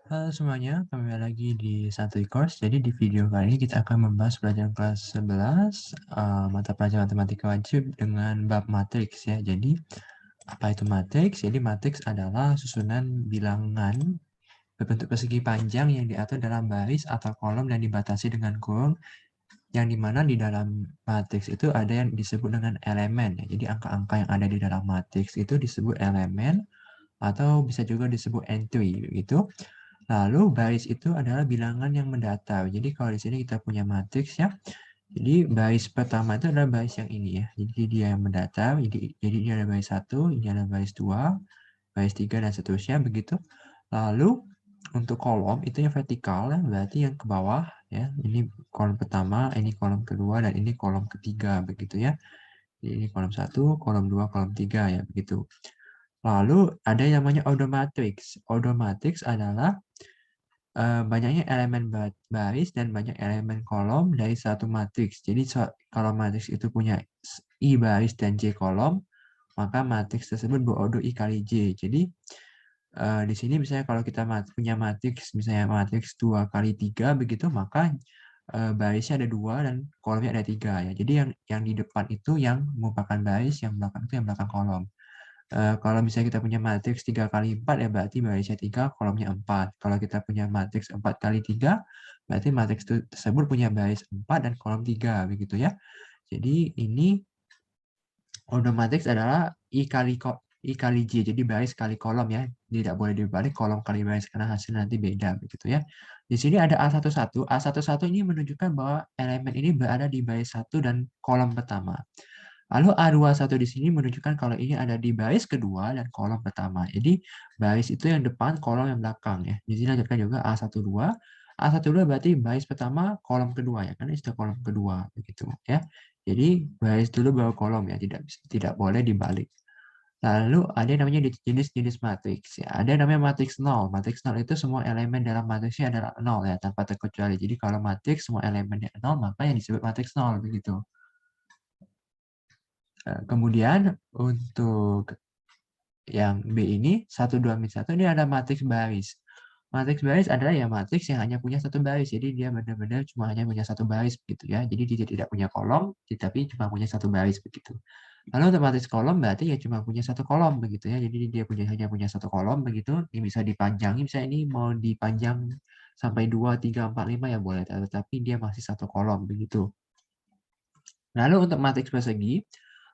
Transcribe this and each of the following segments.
Halo semuanya, kembali lagi di Santuy Course. Jadi di video kali ini kita akan membahas pelajaran kelas 11 mata pelajaran matematika wajib dengan bab matriks ya. Jadi apa itu matriks? Jadi matriks adalah susunan bilangan berbentuk persegi panjang yang diatur dalam baris atau kolom dan dibatasi dengan kurung, yang dimana di dalam matriks itu ada yang disebut dengan elemen ya. Jadi angka-angka yang ada di dalam matriks itu disebut elemen atau bisa juga disebut entry gitu. Lalu baris itu adalah bilangan yang mendatar. Jadi kalau di sini kita punya matriks ya. Jadi baris pertama itu adalah baris yang ini ya. Jadi dia yang mendatar. Jadi ini ada baris 1, ini ada baris 2, baris 3 dan seterusnya begitu. Lalu untuk kolom itu yang vertikal ya, berarti yang ke bawah ya. Ini kolom pertama, ini kolom kedua dan ini kolom ketiga begitu ya. Jadi ini kolom 1, kolom 2, kolom 3 ya begitu. Lalu ada yang namanya order matrix. Order matrix adalah banyaknya elemen baris dan banyak elemen kolom dari satu matriks. Jadi kalau matriks itu punya I baris dan J kolom, maka matriks tersebut berorder I kali J. Jadi di sini misalnya kalau kita punya matriks, misalnya matriks 2 kali 3 begitu, maka barisnya ada 2 dan kolomnya ada 3 ya. Jadi yang di depan itu yang merupakan baris, yang belakang itu yang belakang kolom. Kalau misalnya kita punya matriks 3 kali 4 ya berarti barisnya 3, kolomnya 4. Kalau kita punya matriks 4 kali 3, berarti matriks tersebut punya baris 4 dan kolom 3, begitu ya. Jadi ini order matriks adalah I kali J, jadi baris kali kolom ya. Tidak boleh dibalik kolom kali baris karena hasilnya nanti beda, begitu ya. Di sini ada A11. A11 ini menunjukkan bahwa elemen ini berada di baris 1 dan kolom pertama. Lalu A21 di sini menunjukkan kalau ini ada di baris kedua dan kolom pertama. Jadi baris itu yang depan, kolom yang belakang ya. Di sini lanjutkan juga A12. A12 berarti baris pertama, kolom kedua ya, karena itu kolom kedua begitu ya. Jadi baris dulu baru kolom ya, tidak boleh dibalik. Lalu ada yang namanya jenis-jenis matriks ya. Ada yang namanya matriks nol. Matriks nol itu semua elemen dalam matriksnya adalah nol ya, tanpa terkecuali. Jadi kalau matriks semua elemennya nol, maka yang disebut matriks nol begitu. Kemudian untuk yang B ini 1, 2, 1 ini ada matriks baris. Matriks baris adalah ya matriks yang hanya punya satu baris. Jadi dia benar-benar cuma hanya punya satu baris begitu ya. Jadi dia tidak punya kolom, tapi cuma punya satu baris begitu. Lalu untuk matriks kolom berarti ya cuma punya satu kolom begitu ya. Jadi dia hanya punya satu kolom begitu. Ini bisa dipanjangin, misalnya ini mau dipanjang sampai 2, 3, 4, 5 ya boleh. Tetapi dia masih satu kolom begitu. Lalu untuk matriks persegi,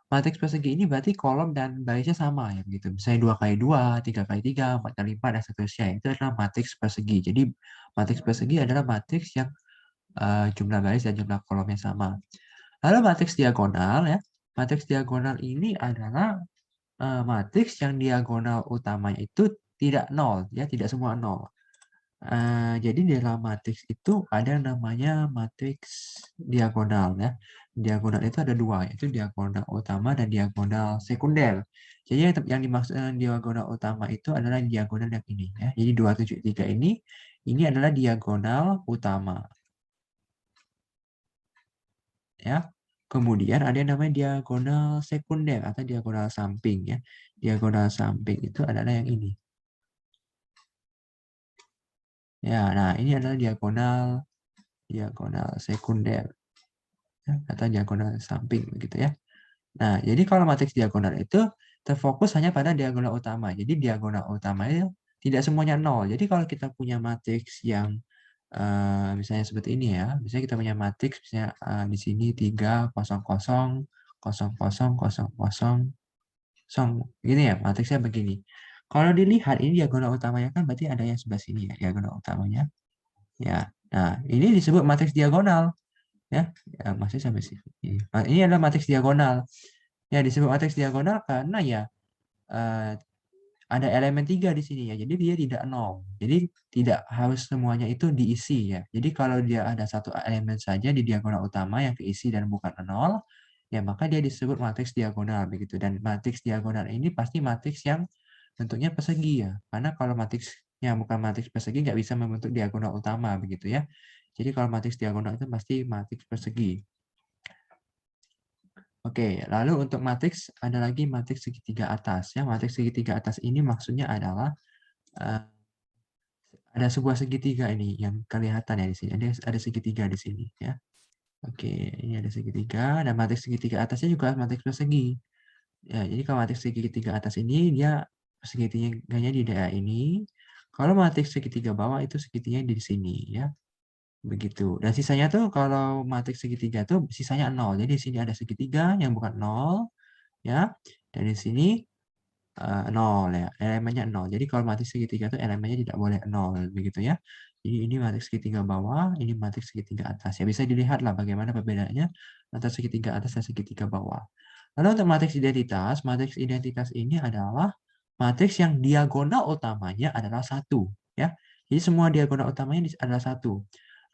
matriks persegi ini berarti kolom dan barisnya sama ya begitu. Misalnya 2 kali 2, 3 kali 3, 4 kali 4 dan seterusnya. Itu adalah matriks persegi. Jadi matriks persegi adalah matriks yang jumlah baris dan jumlah kolomnya sama. Lalu matriks diagonal ya. Matriks diagonal ini adalah matriks yang diagonal utamanya itu tidak nol ya, tidak semua nol. Jadi di dalam matriks itu ada namanya matriks diagonal ya. Diagonal itu ada dua, yaitu diagonal utama dan diagonal sekunder. Jadi yang dimaksud dengan diagonal utama itu adalah diagonal yang ini ya. Jadi 273 ini adalah diagonal utama ya. Kemudian ada yang namanya diagonal sekunder atau diagonal samping ya. Diagonal samping itu adalah yang ini. Ya, nah ini adalah diagonal sekunder atau diagonal samping begitu ya. Nah, jadi kalau matriks diagonal itu terfokus hanya pada diagonal utama. Jadi diagonal utama itu tidak semuanya nol. Jadi kalau kita punya matriks yang misalnya seperti ini ya, misalnya kita punya matriks misalnya di sini 3 0 0 0 0 0 0 gini ya, matriksnya begini. Kalau dilihat ini diagonal utamanya kan berarti ada yang sebelah sini ya, diagonal utamanya. Ya. Nah, ini disebut matriks diagonal ya, masih sampai sini. Nah, ini adalah matriks diagonal. Ya, disebut matriks diagonal karena ya eh, ada elemen 3 di sini ya. Jadi dia tidak nol. Jadi tidak harus semuanya itu diisi ya. Jadi kalau dia ada satu elemen saja di diagonal utama yang keisi dan bukan nol, ya maka dia disebut matriks diagonal begitu. Dan matriks diagonal ini pasti matriks yang bentuknya persegi ya. Karena kalau matriksnya bukan matriks persegi nggak bisa membentuk diagonal utama begitu ya. Jadi kalau matriks diagonal itu pasti matriks persegi. Oke, lalu untuk matriks ada lagi matriks segitiga atas ya. Matriks segitiga atas ini maksudnya adalah ada sebuah segitiga ini yang kelihatan ya di sini. Ada segitiga di sini ya. Oke, ini ada segitiga dan matriks segitiga atasnya juga matriks persegi. Ya, jadi kalau matriks segitiga atas ini dia segitiganya di daerah ini. Kalau matriks segitiga bawah itu segitiganya di sini ya. Begitu. Dan sisanya tuh kalau matriks segitiga tuh sisanya 0. Jadi di sini ada segitiga yang bukan 0 ya. Dan di sini 0 ya, elemennya 0. Jadi kalau matriks segitiga itu elemennya tidak boleh 0 begitu ya. Jadi ini matriks segitiga bawah, ini matriks segitiga atas. Ya bisa dilihat lah bagaimana perbedaannya antara segitiga atas dan segitiga bawah. Lalu untuk matriks identitas ini adalah matriks yang diagonal utamanya adalah 1 ya. Jadi semua diagonal utamanya adalah 1.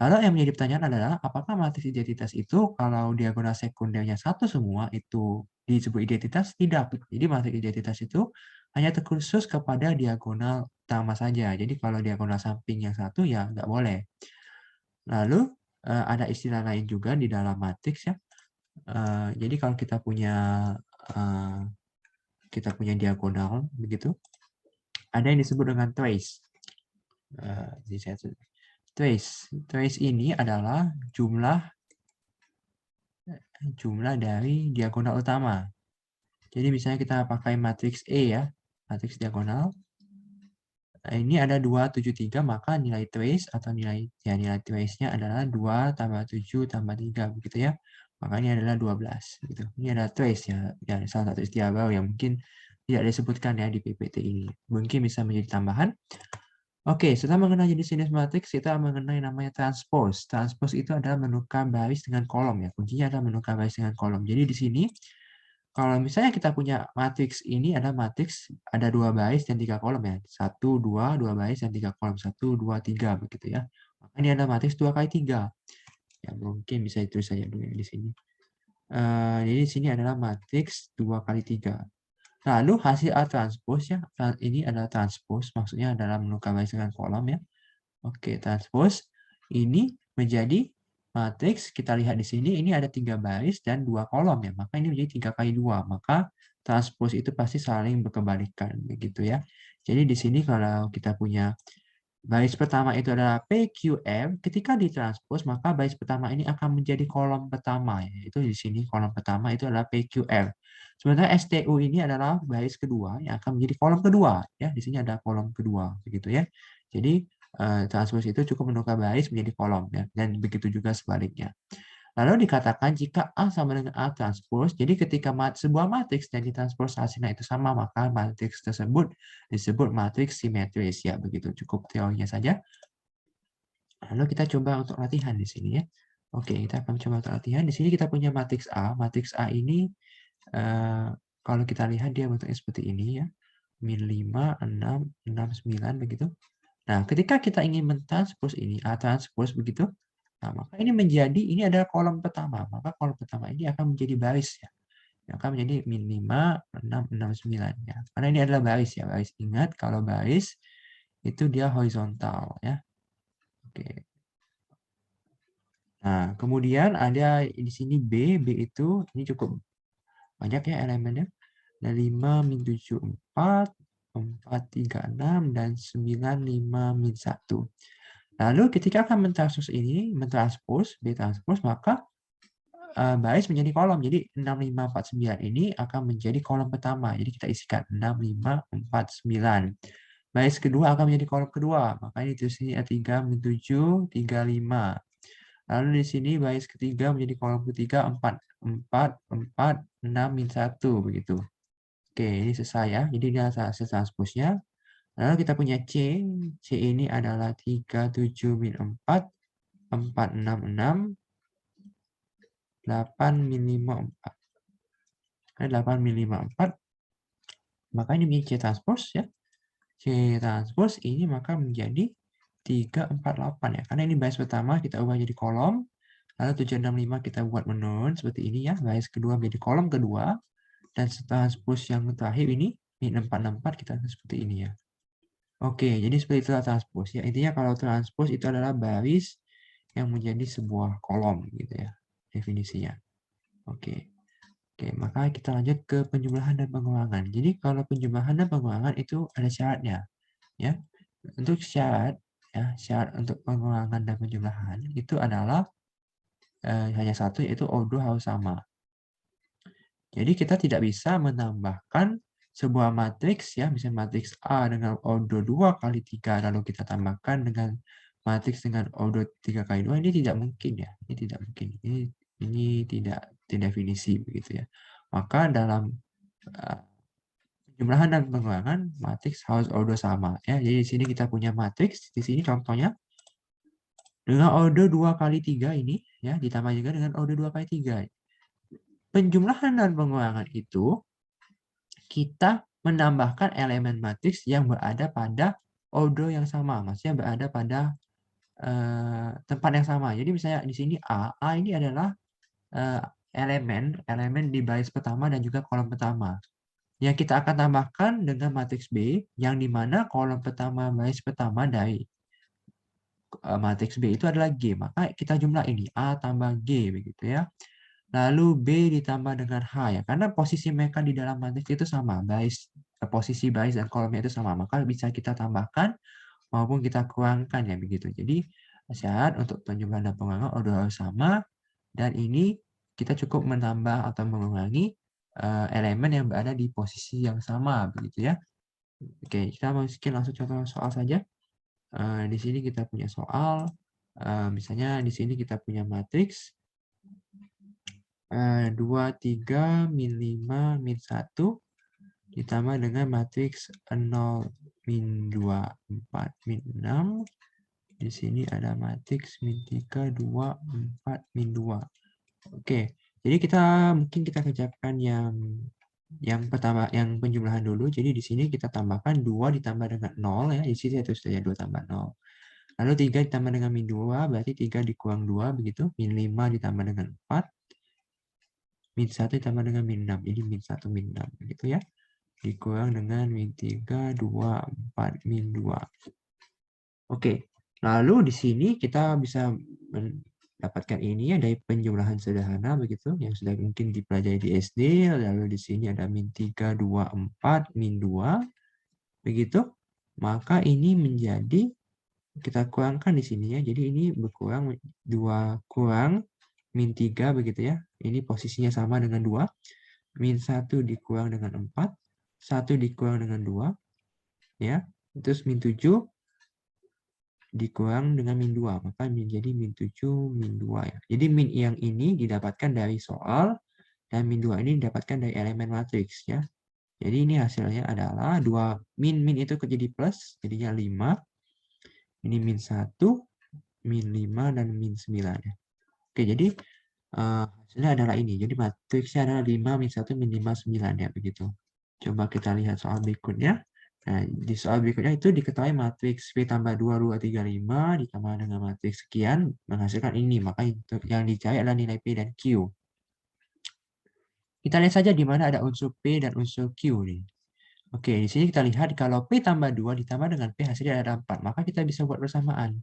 Lalu yang menjadi pertanyaan adalah apakah matriks identitas itu kalau diagonal sekundernya 1 semua itu disebut identitas? Tidak. Jadi matriks identitas itu hanya terkhusus kepada diagonal utama saja. Jadi kalau diagonal samping yang 1 ya nggak boleh. Lalu ada istilah lain juga di dalam matriks ya. Jadi kalau kita punya diagonal begitu, ada yang disebut dengan trace. Trace ini adalah jumlah dari diagonal utama. Jadi misalnya kita pakai matriks E ya, matriks diagonal. Ini ada 273, maka nilai trace atau nilai trace-nya adalah 2 tambah 7 tambah 3 begitu ya. Maka ini adalah 12 gitu. Ini adalah trace ya, salah satu istilah baru yang mungkin tidak disebutkan ya di PPT ini. Mungkin bisa menjadi tambahan. Oke, setelah mengenal jenis-jenis matriks, kita mengenai namanya transpose. Transpose itu adalah menukar baris dengan kolom ya. Kuncinya adalah menukar baris dengan kolom. Jadi di sini kalau misalnya kita punya matriks ini ada matriks ada 2 baris dan 3 kolom ya. 1, 2, 2 baris dan 3 kolom. 1, 2, 3 begitu ya. Maka ini ada matriks 2 kali 3. Ya, mungkin bisa ditulis saja dulu ya di sini. Jadi di sini adalah matriks 2 kali 3. Lalu hasil A transpose ya. Ini adalah transpose, maksudnya adalah menukar baris dengan kolom ya. Oke, transpose ini menjadi matriks, kita lihat di sini, ini ada 3 baris dan 2 kolom ya, maka ini menjadi 3 kali 2, maka transpose itu pasti saling berkebalikan, begitu ya. Jadi di sini kalau kita punya baris pertama itu adalah PQR, ketika ditranspose maka baris pertama ini akan menjadi kolom pertama, yaitu di sini kolom pertama itu adalah PQR. Sementara STU ini adalah baris kedua yang akan menjadi kolom kedua, ya di sini ada kolom kedua, begitu ya. Jadi transpose itu cukup menukar baris menjadi kolom ya, dan begitu juga sebaliknya. Lalu dikatakan jika A sama dengan A transpose, jadi ketika sebuah matriks dan ditranspose hasilnya itu sama, maka matriks tersebut disebut matriks simetris ya, begitu cukup teorinya saja. Lalu kita coba untuk latihan di sini ya. Oke, kita akan coba untuk latihan. Di sini kita punya matriks A. Matriks A ini kalau kita lihat dia bentuknya seperti ini ya. Min 5, 6, 6, 9 begitu. Nah, ketika kita ingin mentranspose ini, A transpose begitu, nah, maka ini adalah kolom pertama. Maka kolom pertama ini akan menjadi baris ya. Yang akan menjadi min 5, 6, 6, 9 ya. Karena ini adalah baris ya. Baris, ingat kalau baris itu dia horizontal ya. Oke. Nah, kemudian ada di sini B itu ini cukup banyak ya elemennya. Ada 5, min 7, 4, 4, 3, 6, dan 9, 5, min 1. Lalu ketika akan mentranspose, B transpose, maka baris menjadi kolom. Jadi 6, 5, 4, 9 ini akan menjadi kolom pertama. Jadi kita isikan 6, 5, 4, 9. Baris kedua akan menjadi kolom kedua. Maka ini di sini 3, min 7, 3, 5. Lalu di sini baris ketiga menjadi kolom ketiga 4, 4, 4, 6, min 1. Begitu. Oke, ini selesai ya. Jadi ini adalah hasil transpose-nya. Lalu kita punya C. C ini adalah 3, 7, min 4, 4, 6, 6, 8, min 5, 4. 8, min 5, 4. Maka ini menjadi C transpose ya. C transpose ini maka menjadi 3, 4, 8 ya. Karena ini baris pertama kita ubah jadi kolom. Lalu 7, 6, 5 kita buat menurun seperti ini ya. Baris kedua menjadi kolom kedua. Dan transpose yang terakhir ini, min 4, 6, 4 kita seperti ini ya. Oke, jadi seperti itulah transpose ya. Intinya kalau transpose itu adalah baris yang menjadi sebuah kolom gitu ya, definisinya. Oke. Oke, maka kita lanjut ke penjumlahan dan pengulangan. Jadi kalau penjumlahan dan pengulangan itu ada syaratnya ya. Untuk syarat ya, syarat untuk pengulangan dan penjumlahan itu adalah hanya satu, yaitu O2 harus sama. Jadi kita tidak bisa menambahkan sebuah matriks ya, misalnya matriks A dengan O2 2 kali 3 lalu kita tambahkan dengan matriks dengan O2 3 kali 2, ini tidak mungkin ya. Ini tidak mungkin. Ini tidak definisi begitu ya. Maka dalam penjumlahan dan pengulangan matriks harus O2 sama ya. Jadi di sini kita punya matriks, di sini contohnya dengan O2 2 kali 3 ini ya, ditambah juga dengan O2 2 kali 3. Penjumlahan dan pengulangan itu kita menambahkan elemen matriks yang berada pada order yang sama, maksudnya berada pada tempat yang sama. Jadi misalnya di sini A ini adalah elemen di baris pertama dan juga kolom pertama. Yang kita akan tambahkan dengan matriks B, yang dimana kolom pertama baris pertama dari matriks B itu adalah G. Maka kita jumlah ini A tambah G begitu ya. Lalu B ditambah dengan H ya, karena posisi mereka di dalam matriks itu sama, posisi baris dan kolomnya itu sama, maka bisa kita tambahkan maupun kita kurangkan ya begitu. Jadi syarat untuk penjumlahan dan pengulangan order harus sama, dan ini kita cukup menambah atau mengurangi elemen yang berada di posisi yang sama begitu ya. Oke, kita masukin langsung contoh soal saja. Di sini kita punya soal, misalnya di sini kita punya matriks 2, 3, min 5, min 1, ditambah dengan matriks 0, min 2, 4, min 6. Di sini ada matriks min 3, 2, 4, min 2. Oke, jadi mungkin kita kerjakan yang pertama, yang penjumlahan dulu. Jadi di sini kita tambahkan 2 ditambah dengan 0 ya. Di sini itu saja 2 tambah 0. Lalu 3 ditambah dengan min 2, berarti 3 dikurang 2 begitu. Min 5 ditambah dengan 4. Min 1 ditambah dengan min 6. Jadi min 1, min 6. Begitu ya. Dikurang dengan min 3, 2, 4, min 2. Oke. Lalu di sini kita bisa mendapatkan ini ya dari penjumlahan sederhana begitu. Yang sudah mungkin dipelajari di SD. Lalu di sini ada min 3, 2, 4, min 2. Begitu. Maka ini menjadi, kita kurangkan di sini ya. Jadi ini berkurang 2 kurang min 3 begitu ya. Ini posisinya sama dengan 2. Min 1 dikurang dengan 4. 1 dikurang dengan 2. Ya. Terus min 7 dikurang dengan min 2. Maka menjadi min 7, min 2 ya. Jadi min yang ini didapatkan dari soal. Dan min 2 ini didapatkan dari elemen matriks ya. Jadi ini hasilnya adalah 2 min itu jadi plus. Jadinya 5. Ini min 1, min 5, dan min 9 ya. Oke, jadi hasilnya adalah ini. Jadi matriksnya adalah 5, min 1, min 5, 9 ya, begitu. Coba kita lihat soal berikutnya. Nah, di soal berikutnya itu diketahui matriks P tambah 2, 2, 3, 5 ditambah dengan matriks sekian menghasilkan ini. Maka yang dicari adalah nilai P dan Q. Kita lihat saja di mana ada unsur P dan unsur Q nih. Oke, di sini kita lihat kalau P tambah 2 ditambah dengan P hasilnya ada 4. Maka kita bisa buat bersamaan.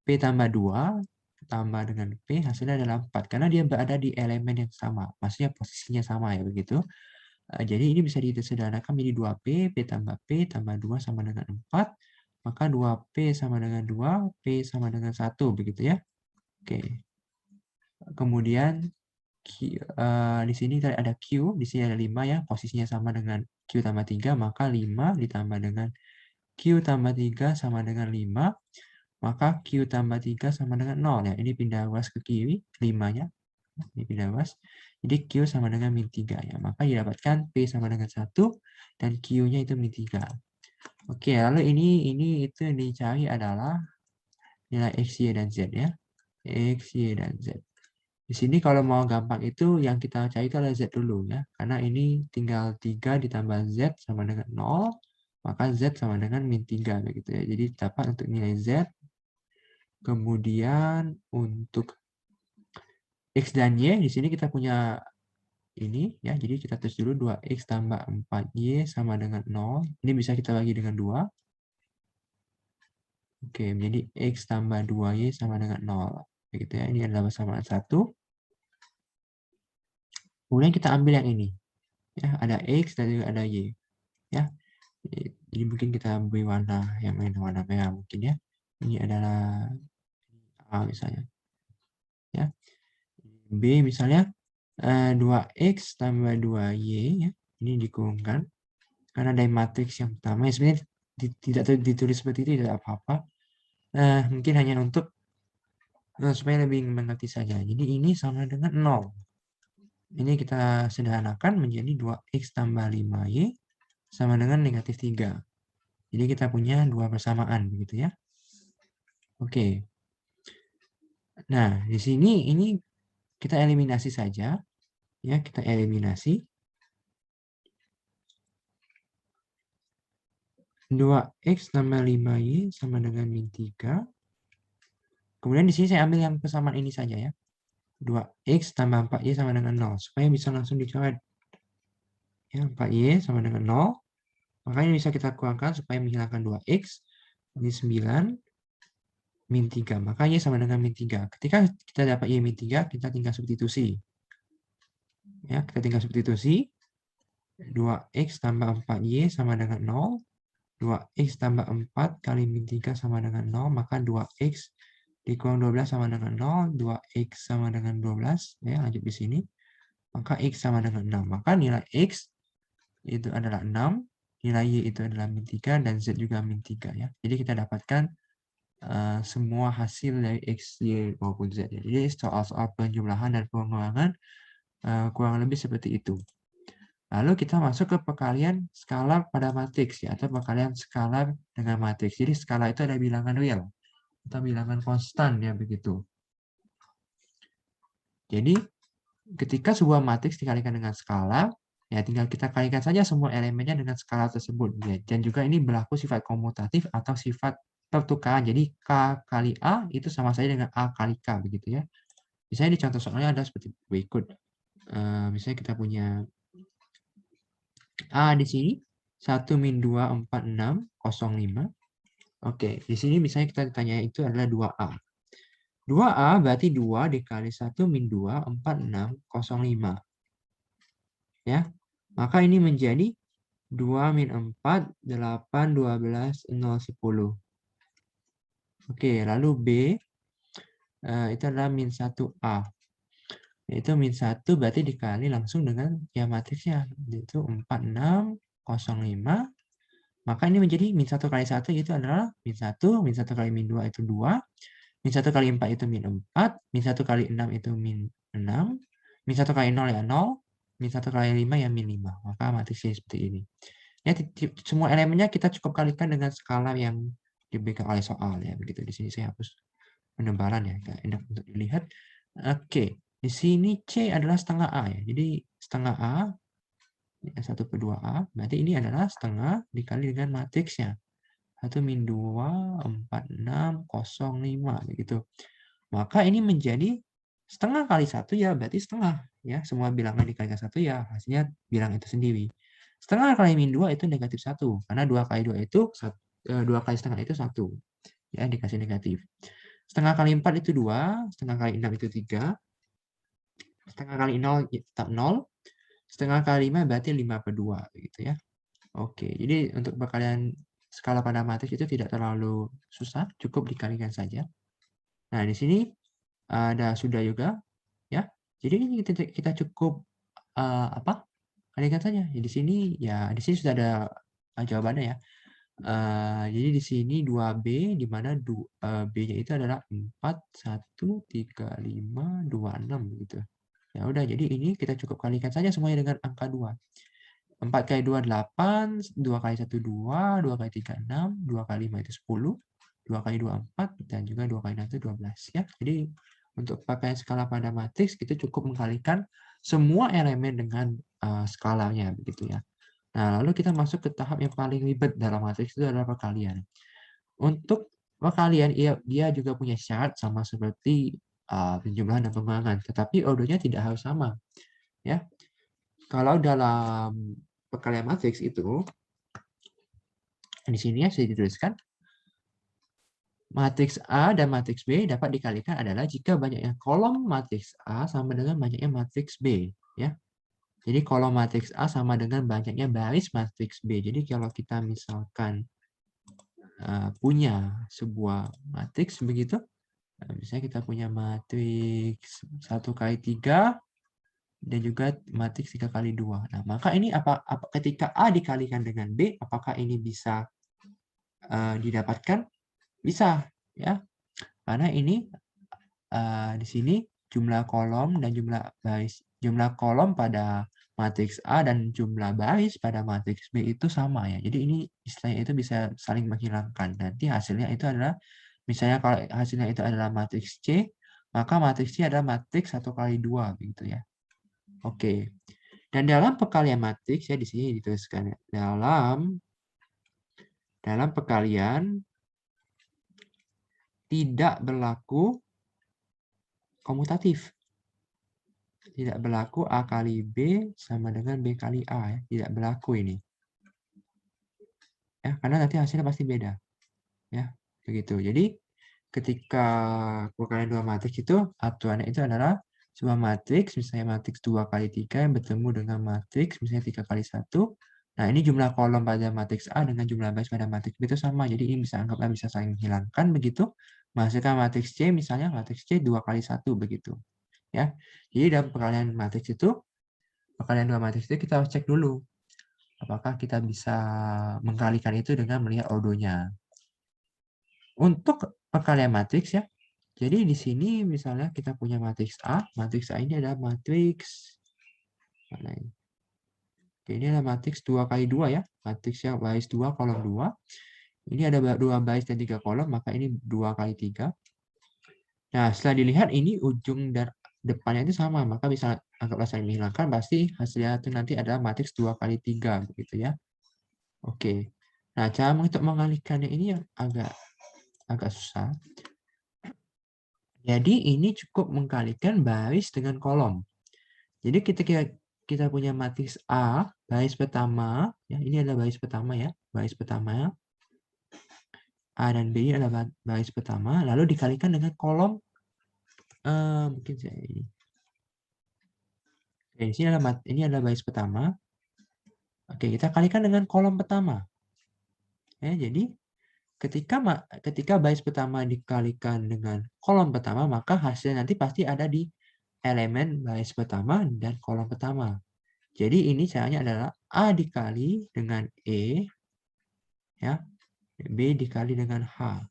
P tambah 2 tambah dengan P hasilnya adalah 4. Karena dia berada di elemen yang sama. Maksudnya posisinya sama ya begitu. Jadi ini bisa disederhanakan menjadi 2P, P tambah P tambah 2 sama dengan 4. Maka 2P sama dengan 2, P sama dengan 1 begitu ya. Oke. Kemudian di sini ada Q, di sini ada 5 ya, posisinya sama dengan Q tambah 3, maka 5 ditambah dengan Q tambah 3 sama dengan 5, maka Q tambah 3 sama dengan 0 ya. Ini pindah ruas ke kiri, 5-nya. Ini pindah ruas. Jadi Q sama dengan min 3 ya. Maka didapatkan P sama dengan 1 dan Q-nya itu min 3. Oke, lalu ini itu yang dicari adalah nilai X, Y, dan Z ya. X, Y, dan Z. Di sini kalau mau gampang itu yang kita cari itu adalah Z dulu ya. Karena ini tinggal 3 ditambah Z sama dengan 0. Maka Z sama dengan min 3 begitu ya. Jadi dapat untuk nilai Z. Kemudian untuk X dan Y di sini kita punya ini ya. Jadi kita tulis dulu 2X tambah 4Y sama dengan 0. Ini bisa kita bagi dengan 2. Oke, menjadi X tambah 2Y sama dengan 0. Begitu ya. Ini adalah persamaan 1. Kemudian kita ambil yang ini. Ya, ada X dan juga ada Y. Ya. Jadi mungkin kita beri warna yang lain, warna merah mungkin ya. Ini adalah A misalnya. Ya. B misalnya 2X tambah 2Y, ya. Ini dikurungkan. Karena dari matriks yang pertama, ya sebenarnya tidak ditulis seperti itu, tidak apa-apa. Mungkin hanya untuk supaya lebih mengerti saja. Jadi ini sama dengan 0. Ini kita sederhanakan menjadi 2X tambah 5Y sama dengan negatif 3. Jadi kita punya dua persamaan, begitu ya. Oke. Nah, di sini ini kita eliminasi saja. Ya, kita eliminasi. 2X tambah 5Y sama dengan min 3. Kemudian di sini saya ambil yang persamaan ini saja ya. 2X tambah 4Y sama dengan 0. Supaya bisa langsung dicoret. Ya, 4Y sama dengan 0. Makanya bisa kita kurangkan supaya menghilangkan 2X. Ini 9. Min 3. Maka Y sama dengan min 3. Ketika kita dapat Y min 3, kita tinggal substitusi. Ya, kita tinggal substitusi. 2X tambah 4Y sama dengan 0. 2X tambah 4 kali min 3 sama dengan 0. Maka 2X dikurang 12 sama dengan 0. 2X sama dengan 12. Ya, lanjut di sini. Maka X sama dengan 6. Maka nilai X itu adalah 6. Nilai Y itu adalah min 3. Dan Z juga min 3. Ya. Jadi kita dapatkan semua hasil dari X, Y, maupun Z. Jadi soal-soal penjumlahan dan pengurangan kurang lebih seperti itu. Lalu kita masuk ke perkalian skalar pada matriks ya, atau perkalian skalar dengan matriks. Jadi skala itu ada bilangan real atau bilangan konstan ya begitu. Jadi ketika sebuah matriks dikalikan dengan skala, ya tinggal kita kalikan saja semua elemennya dengan skala tersebut. Ya. Dan juga ini berlaku sifat komutatif atau sifat pertukaran. Jadi K kali A itu sama saja dengan A kali K begitu ya. Misalnya di contoh soalnya ada seperti berikut. Misalnya kita punya A di sini 1 min 2 4 6 0 5. Oke, di sini misalnya kita ditanya itu adalah 2A. 2A berarti 2 dikali 1 min 2 4 6 0 5. Ya. Maka ini menjadi 2 min 4 8 12 0 10. Oke, lalu B itu adalah min 1A. Itu min 1 berarti dikali langsung dengan ya matriksnya, yaitu 4 6 0 5. Maka ini menjadi min 1 kali 1 itu adalah min 1, min 1 kali min 2 itu 2, min 1 kali 4 itu min 4, min 1 kali 6 itu min 6, min 1 kali 0 ya 0, min 1 kali 5 ya min 5. Maka matriksnya seperti ini. Ya, semua elemennya kita cukup kalikan dengan skala yang diberikan oleh soal ya. Begitu. Di sini saya hapus penebalan ya, enak untuk dilihat. Oke, di sini C adalah setengah A ya. Jadi setengah A 1/2A, berarti ini adalah setengah dikali dengan matriksnya. 1 min 2, 4, 6, 0, 5. Begitu. Maka ini menjadi setengah kali 1 ya berarti setengah. Ya, semua bilangan dikalikan 1 ya hasilnya bilang itu sendiri. Setengah kali min 2 itu negatif 1. Karena 2 kali 2 itu 2 kali setengah itu 1. Ya, dikasih negatif. Setengah kali 4 itu 2. Setengah kali 6 itu 3. Setengah kali 0 tetap 0. Setengah kali 5 berarti 5/2 begitu ya. Oke, jadi untuk perkalian skala pada matriks itu tidak terlalu susah, cukup dikalikan saja. Nah, di sini ada sudah juga ya. Jadi ini kita cukup kalikan saja. Di sini sudah ada jawabannya ya. Jadi di sini 2B di mana B-nya itu adalah 4 1 3 5 2 6 gitu. Ya udah, jadi ini kita cukup kalikan saja semuanya dengan angka 2. 4 kali 2 8, 2 kali 1 2, 2 kali 3 6, 2 kali 5 itu 10, 2 kali 2 4, dan juga 2 kali 6 itu 12 ya. Jadi untuk pakaian skala pada matriks kita cukup mengkalikan semua elemen dengan skalanya begitu ya. Nah, lalu kita masuk ke tahap yang paling ribet dalam matriks itu adalah perkalian. Untuk perkalian dia juga punya syarat sama seperti penjumlahan dan pengurangan, tetapi ordernya tidak harus sama. Ya. Kalau dalam perkalian matriks itu di sini ya sudah dituliskan matriks A dan matriks B dapat dikalikan adalah jika banyaknya kolom matriks A sama dengan banyaknya matriks B ya. Jadi kolom matriks A sama dengan banyaknya baris matriks B. Jadi kalau kita misalkan punya sebuah matriks begitu. Nah, misalnya kita punya matriks 1 kali 3 dan juga matriks 3 kali 2. Nah, maka ini ketika A dikalikan dengan B, apakah ini bisa didapatkan? Bisa, ya. Karena ini di sini jumlah kolom dan jumlah kolom pada matriks A dan jumlah baris pada matriks B itu sama ya. Jadi ini istilahnya itu bisa saling menghilangkan. Nanti hasilnya itu adalah, misalnya kalau hasilnya itu adalah matriks C, maka matriks C adalah matriks 1 kali 2 begitu ya. Oke. Dan dalam perkalian matriks ya di sini dituliskan ya. Dalam perkalian tidak berlaku komutatif. Tidak berlaku A kali B sama dengan B kali A ya. Tidak berlaku ini. Ya, karena nanti hasilnya pasti beda. Ya, begitu. Jadi ketika perkalian dua matriks itu aturannya itu adalah sebuah matriks, misalnya matriks 2 kali 3 yang bertemu dengan matriks misalnya 3 kali 1. Nah, ini jumlah kolom pada matriks A dengan jumlah baris pada matriks B itu sama. Jadi ini anggaplah bisa saling menghilangkan begitu. Menghasilkan matriks C, misalnya matriks C 2 kali 1 begitu. Ya. Jadi dalam perkalian matriks itu, perkalian dua matriks itu kita harus cek dulu apakah kita bisa mengkalikan itu dengan melihat ordonya. Untuk perkalian matriks ya, jadi di sini misalnya kita punya matriks A ini adalah matriks mana ini? Oke, ini adalah matriks 2 kali 2 ya, matriks yang baris 2 kolom 2. Ini ada 2 baris dan 3 kolom, maka ini 2 kali 3. Nah, setelah dilihat ini ujung dan depannya itu sama, maka bisa anggaplah saling menghilangkan, pasti hasilnya itu nanti adalah matriks 2 kali 3 begitu ya. Oke. Nah, cara untuk mengalihkannya ini yang agak susah. Jadi ini cukup mengkalikan baris dengan kolom. Jadi kita punya matriks A, baris pertama, ya ini adalah baris pertama ya, baris pertama. A dan B ini adalah baris pertama, lalu dikalikan dengan kolom, mungkin saya ini. Oke, ini adalah baris pertama. Oke, kita kalikan dengan kolom pertama. Ya, jadi ketika baris pertama dikalikan dengan kolom pertama, maka hasilnya nanti pasti ada di elemen baris pertama dan kolom pertama. Jadi ini caranya adalah A dikali dengan E, ya, B dikali dengan H,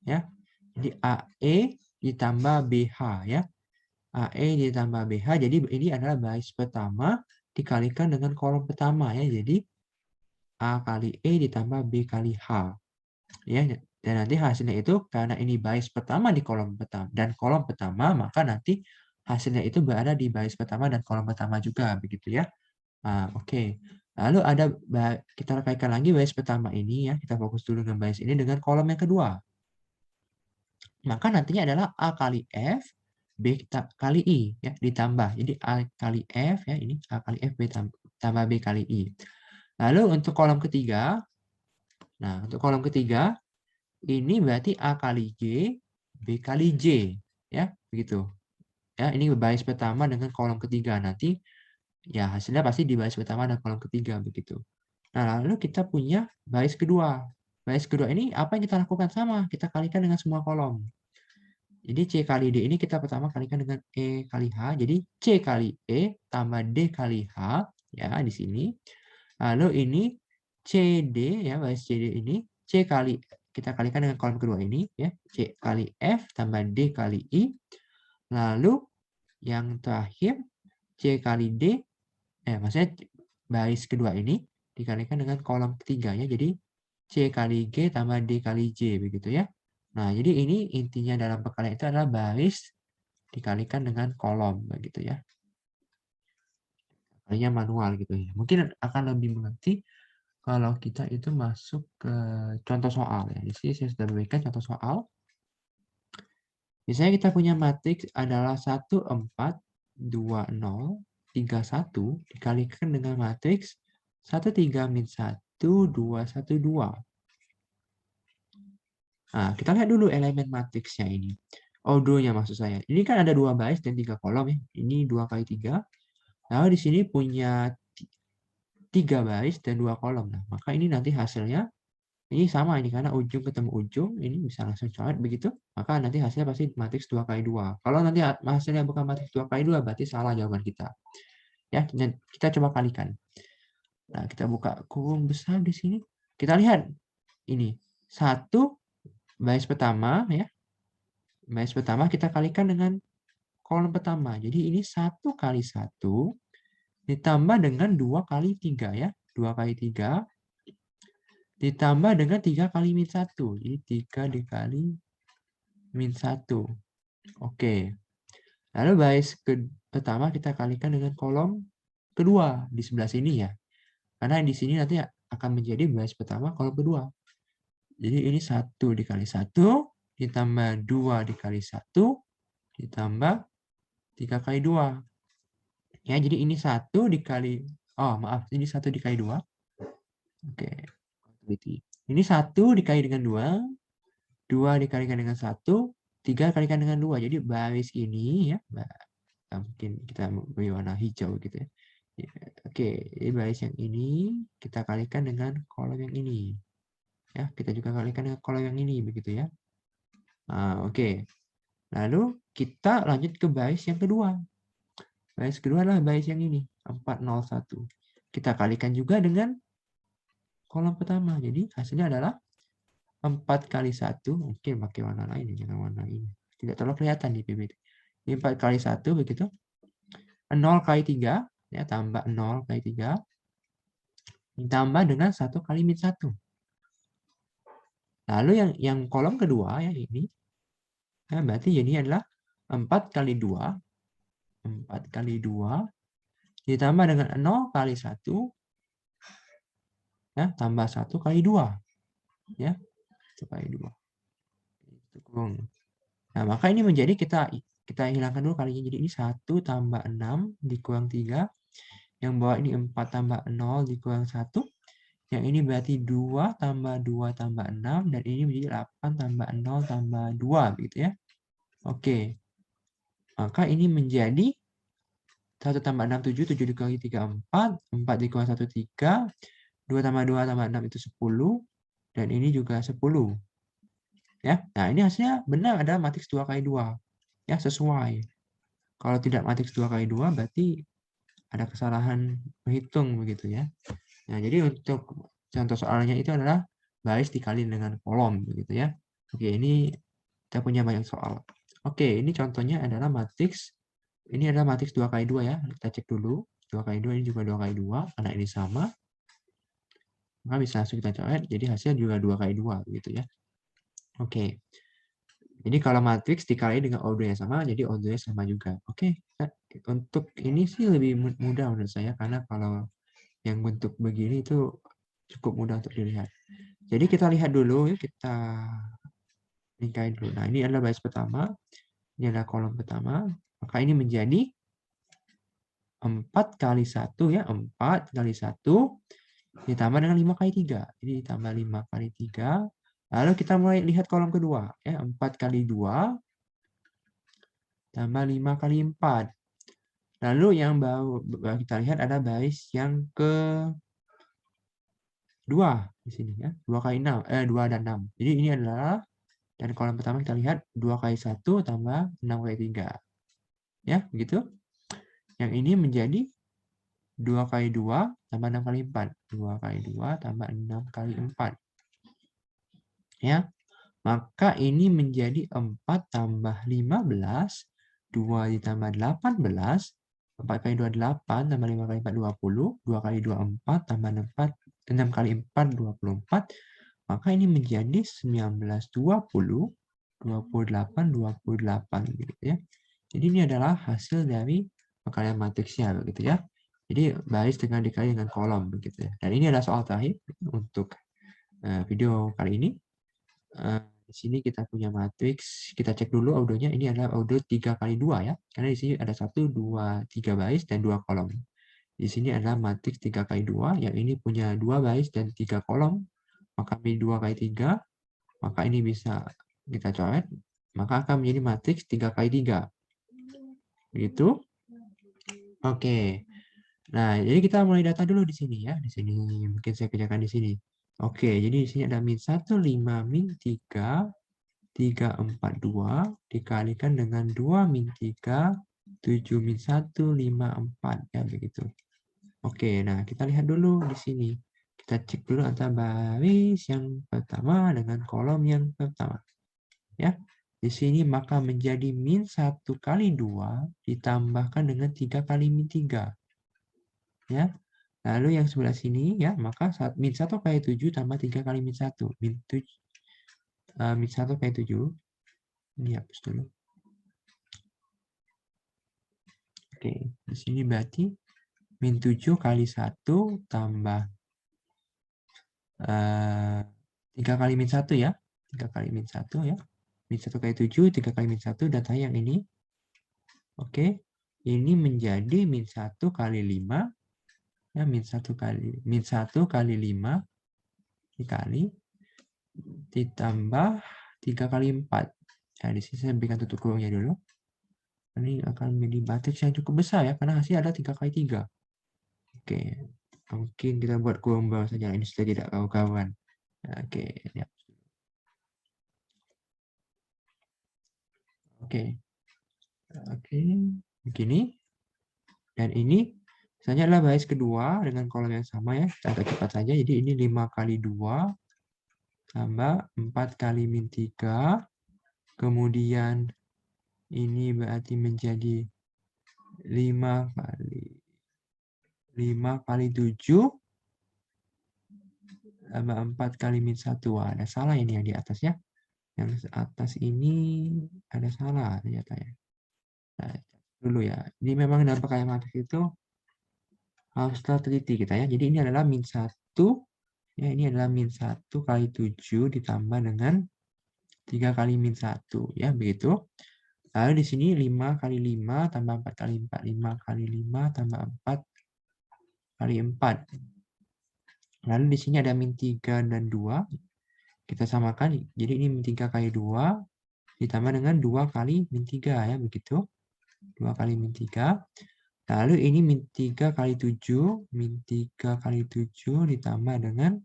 ya. Jadi AE ditambah BH, ya. AE ditambah BH, jadi ini adalah baris pertama dikalikan dengan kolom pertama, ya. Jadi A kali E ditambah B kali H, ya. Dan nanti hasilnya itu karena ini baris pertama di kolom pertama dan kolom pertama, maka nanti hasilnya itu berada di baris pertama dan kolom pertama juga, begitu ya. Oke. Lalu kita kaitkan lagi baris pertama ini ya, kita fokus dulu dengan baris ini dengan kolom yang kedua. Maka nantinya adalah A kali F, B kali I ya, ditambah. Jadi A kali F ya, ini A kali F B tambah B kali I. Lalu untuk kolom ketiga, nah untuk kolom ketiga ini berarti A kali J, B kali J ya, begitu. Ya, ini baris pertama dengan kolom ketiga, nanti ya hasilnya pasti di baris pertama dan kolom ketiga begitu. Nah, lalu kita punya baris kedua. Baris kedua ini apa yang kita lakukan? Sama, kita kalikan dengan semua kolom. Jadi C kali D ini kita pertama kalikan dengan E kali H. Jadi C kali E tambah D kali H ya di sini. Lalu ini CD ya, baris CD ini C kali kita kalikan dengan kolom kedua ini ya, C kali F tambah D kali I. Lalu yang terakhir C kali D, maksudnya baris kedua ini dikalikan dengan kolom ketiganya, jadi C kali G tambah D kali J, begitu ya. Nah, jadi ini intinya dalam perkalian itu adalah baris dikalikan dengan kolom, begitu ya. Kalinya manual gitu ya. Mungkin akan lebih mengerti kalau kita itu masuk ke contoh soal ya. Di sini saya sudah berikan contoh soal. Misalnya kita punya matriks adalah 1, 4, 2, 0, 3, 1 dikalikan dengan matriks 1, 3, min 1, 2, 1, 2. Nah, kita lihat dulu elemen matriksnya ini. Ordonya maksud saya. Ini kan ada 2 baris dan 3 kolom ya. Ini 2 kali 3. Lalu di sini punya 3 baris dan 2 kolom. Nah, maka ini nanti hasilnya Ini sama ini karena ujung ketemu ujung, ini bisa langsung coret begitu, maka nanti hasilnya pasti matriks 2 kali 2. Kalau nanti hasilnya bukan matriks 2 kali 2 berarti salah jawaban kita. Ya, dan kita coba kalikan. Nah, kita buka kurung besar di sini. Kita lihat ini. 1 baris pertama ya. Baris pertama kita kalikan dengan kolom pertama. Jadi ini 1 kali 1 ditambah dengan 2 kali 3 ya. 2 kali 3 ditambah dengan 3 kali min 1. Jadi 3 dikali min 1. Oke. Lalu baris pertama kita kalikan dengan kolom kedua di sebelah sini ya. Karena di sini nanti akan menjadi baris pertama kolom kedua. Jadi ini 1 dikali 1 ditambah 2 dikali 1 ditambah 3 kali 2. Ya, jadi ini 1 dikali, oh maaf, ini 1 dikali 2. Oke. Ini 1 dikali dengan 2, 2 dikalikan dengan 1, 3 kalikan dengan 2. Jadi baris ini ya, mungkin kita beri warna hijau gitu ya. Oke, ini baris yang ini kita kalikan dengan kolom yang ini. Ya, kita juga kalikan dengan kolom yang ini begitu ya. Nah, oke. Lalu kita lanjut ke baris yang kedua. Baris kedua adalah baris yang ini, 401. Kita kalikan juga dengan kolom pertama. Jadi hasilnya adalah 4 kali 1, mungkin pakai warna lain, jangan warna ini. Tidak terlalu kelihatan di PPT. Ini 4 kali 1 begitu. 0 kali 3, ya, tambah 0 kali 3, ditambah dengan 1 kali min 1. Lalu yang kolom kedua, ya ini, ya, berarti ini adalah 4 kali 2, 4 kali 2, ditambah dengan 0 kali 1, ya, tambah 1 kali 2. Ya, 1 kali 2. Nah, maka ini menjadi kita hilangkan dulu kalinya. Jadi ini 1 tambah 6 dikurang 3. Yang bawah ini 4 tambah 0 dikurang 1. Yang ini berarti 2 tambah 2 tambah 6. Dan ini menjadi 8 tambah 0 tambah 2. Begitu ya. Oke. Maka ini menjadi 1 tambah 6, 7. 7 dikurang 3, 4. 4 dikurang 1, 3. 2 tambah 2 tambah 6 itu 10. Dan ini juga 10. Ya. Nah, ini hasilnya benar ada matriks 2 kali 2. Ya, sesuai. Kalau tidak matriks 2 kali 2 berarti ada kesalahan menghitung begitu ya. Nah, jadi untuk contoh soalnya itu adalah baris dikali dengan kolom begitu ya. Oke, ini kita punya banyak soal. Oke, ini contohnya adalah matriks. Ini adalah matriks 2 kali 2 ya. Kita cek dulu. 2 kali 2 ini juga 2 kali 2 karena ini sama. Maka bisa langsung kita coret. Jadi hasil juga 2 kali 2 begitu ya. Oke. Jadi kalau matriks dikali dengan order yang sama, jadi ordernya sama juga. Oke. Untuk ini sih lebih mudah menurut saya karena kalau yang bentuk begini itu cukup mudah untuk dilihat. Jadi kita lihat dulu ya, kita lingkarin dulu. Nah, ini adalah baris pertama. Ini adalah kolom pertama. Maka ini menjadi 4 kali 1 ya, 4 kali 1 ditambah dengan 5 kali 3. Jadi ditambah 5 kali 3. Lalu kita mulai lihat kolom kedua ya, 4 kali 2 tambah 5 kali 4. Lalu yang baru kita lihat ada baris yang ke 2 di sini ya. 2 kali 6, 2 dan 6. Jadi ini adalah dan kolom pertama kita lihat 2 kali 1 tambah 6 kali 3. Ya, begitu. Yang ini menjadi 2 kali 2 tambah 6 kali 4. 2 kali 2 tambah 6 kali 4. Ya. Maka ini menjadi 4 tambah 15, 2 ditambah 18, 4 kali 2 8, tambah 5 kali 4 20, 2 kali 2 4, tambah 6 kali 4 24, maka ini menjadi 19 20, 28 28 gitu ya. Jadi ini adalah hasil dari pengkalian matriksnya begitu ya. Jadi baris dengan dikali dengan kolom begitu ya. Dan ini adalah soal terakhir untuk video kali ini. Di sini kita punya matriks, kita cek dulu audionya, ini adalah audio 3 kali 2 ya, karena di sini ada 1, 2, 3 baris dan 2 kolom. Di sini adalah matriks 3 kali 2, yang ini punya 2 baris dan 3 kolom, maka ini 2 kali 3, maka ini bisa kita coret, maka akan menjadi matriks 3 kali 3. Begitu? Oke. Nah, jadi kita mulai data dulu di sini ya, di sini mungkin saya kerjakan di sini. Oke, jadi di sini ada min 1, 5, min 3, 3, 4, 2, dikalikan dengan 2, min 3, 7, min 1, 5, 4. Ya, begitu. Oke, nah kita lihat dulu di sini. Kita cek dulu antara baris yang pertama dengan kolom yang pertama. Ya, di sini maka menjadi min 1 kali 2 ditambahkan dengan 3 kali min 3. Ya, lalu yang sebelah sini ya, maka min 1 kali 7 tambah 3 kali min 1. Min 1 kali 7. Ini hapus dulu. Oke, di sini berarti min 7 kali 1 tambah 3 kali min 1 ya. 3 kali min 1 ya. Min 1 kali 7, 3 kali min 1, data yang ini. Oke, ini menjadi min 1 kali 5. Ya, min 1 kali 5 dikali ditambah 3 kali 4. Nah, di sini saya berikan tutup kurungnya dulu. Ini akan menjadi matriks yang cukup besar ya, karena hasil ada 3 kali 3. Oke, mungkin kita buat kurung bawah saja. Ini sudah tidak kawan-kawan. Oke, ya. Oke, begini. Dan ini misalnya adalah baris kedua dengan kolom yang sama ya. Kita agak cepat saja. Jadi ini 5 kali 2 tambah 4 kali min 3. Kemudian ini berarti menjadi 5 kali 7 tambah 4 kali min 1. Wah, ada salah ini yang di atas ya. Yang atas ini ada salah ternyata ya. Nah, dulu ya. Jadi memang dalam perkalian matriks itu haruslah teliti kita ya. Jadi ini adalah min 1. Ya, ini adalah min 1 kali 7 ditambah dengan 3 kali min 1. Ya, begitu. Lalu di sini 5 kali 5 tambah 4 kali 4. 5 kali 5 tambah 4 kali 4. Lalu di sini ada min 3 dan 2. Kita samakan. Jadi ini min 3 kali 2 ditambah dengan 2 kali min 3 ya, begitu. 2 kali min 3. Lalu ini min 3 kali 7, min 3 kali 7 ditambah dengan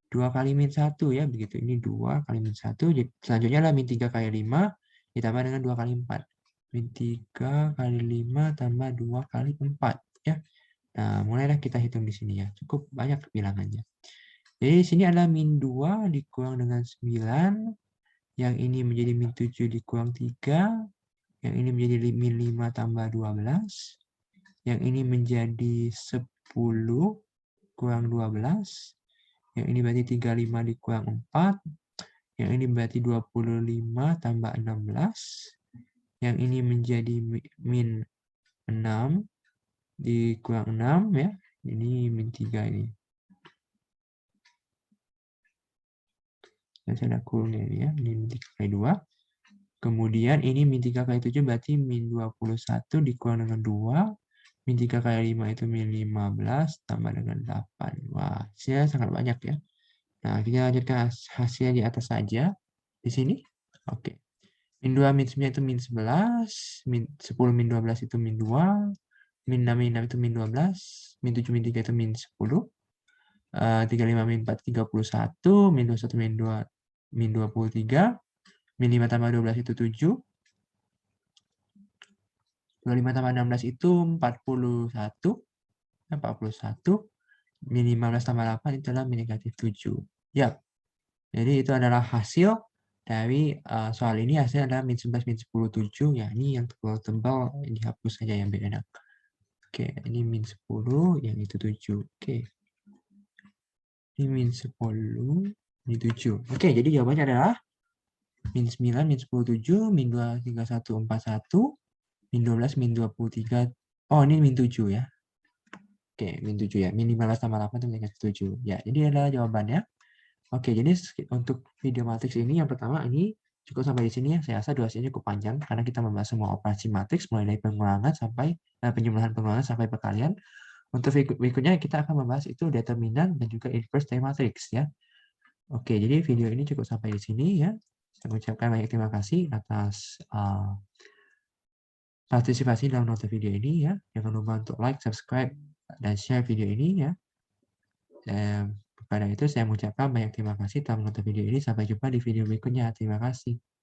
2 kali min 1 ya, begitu. Ini 2 kali min 1. Selanjutnya adalah min 3 kali 5 ditambah dengan 2 kali 4. Min 3 kali 5 tambah 2 kali 4 ya. Nah, mulailah kita hitung di sini ya. Cukup banyak bilangannya. Jadi di sini adalah min 2 dikurang dengan 9. Yang ini menjadi min 7 dikurang 3. Yang ini menjadi min 5 tambah 12. Yang ini menjadi 10 kurang 12. Yang ini berarti 35 dikurang 4. Yang ini berarti 25 tambah 16. Yang ini menjadi min 6 dikurang 6 ya. Ini min 3 ini. Dan saya ada kurungnya ini ya. Ini min 3 kali 2. Kemudian ini min 3 kali 7 berarti min 21 dikurang dengan 2. Min 3 kali 5 itu min 15 tambah dengan 8. Wah, hasilnya sangat banyak ya. Nah, kita lanjutkan hasilnya di atas saja. Di sini. Oke. Min 2, min 9 itu min 11. Min 10, min 12 itu min 2. Min 6, min 6 itu min 12. Min 7, min 3 itu min 10. 35, min 4, 31. Min 21, min 2, min 23. Min 5 tambah 12 itu 7. 25 tambah 16 itu 41. 41. Min 15 tambah 8 itu adalah min negatif 7. Ya, jadi itu adalah hasil dari soal ini. Hasilnya adalah min 11, min 10, 7. Ya, ini yang tebal-tebal dihapus saja yang biar enak. Oke, ini min 10, yang itu 7. Oke. Ini min 10, ini 7. Oke, jadi jawabannya adalah min 9, min 10, 7, min 2, 3, 1, 4, 1, min 12, min 23. Oh, ini min 7 ya. Oke, min 7 ya. Min 15 tambah 8 itu min 7. Ya, jadi adalah jawabannya. Oke, jadi untuk video matriks ini yang pertama ini cukup sampai di sini ya. Saya rasa durasinya cukup panjang karena kita membahas semua operasi matriks mulai dari pengulangan sampai penjumlahan pengulangan sampai perkalian. Untuk berikutnya kita akan membahas itu determinan dan juga inverse dari matriks ya. Oke, jadi video ini cukup sampai di sini ya. Saya ucapkan banyak terima kasih atas partisipasi dalam nonton video ini ya. Jangan lupa untuk like, subscribe, dan share video ini ya. Pada itu saya mengucapkan banyak terima kasih telah menonton video ini. Sampai jumpa di video berikutnya. Terima kasih.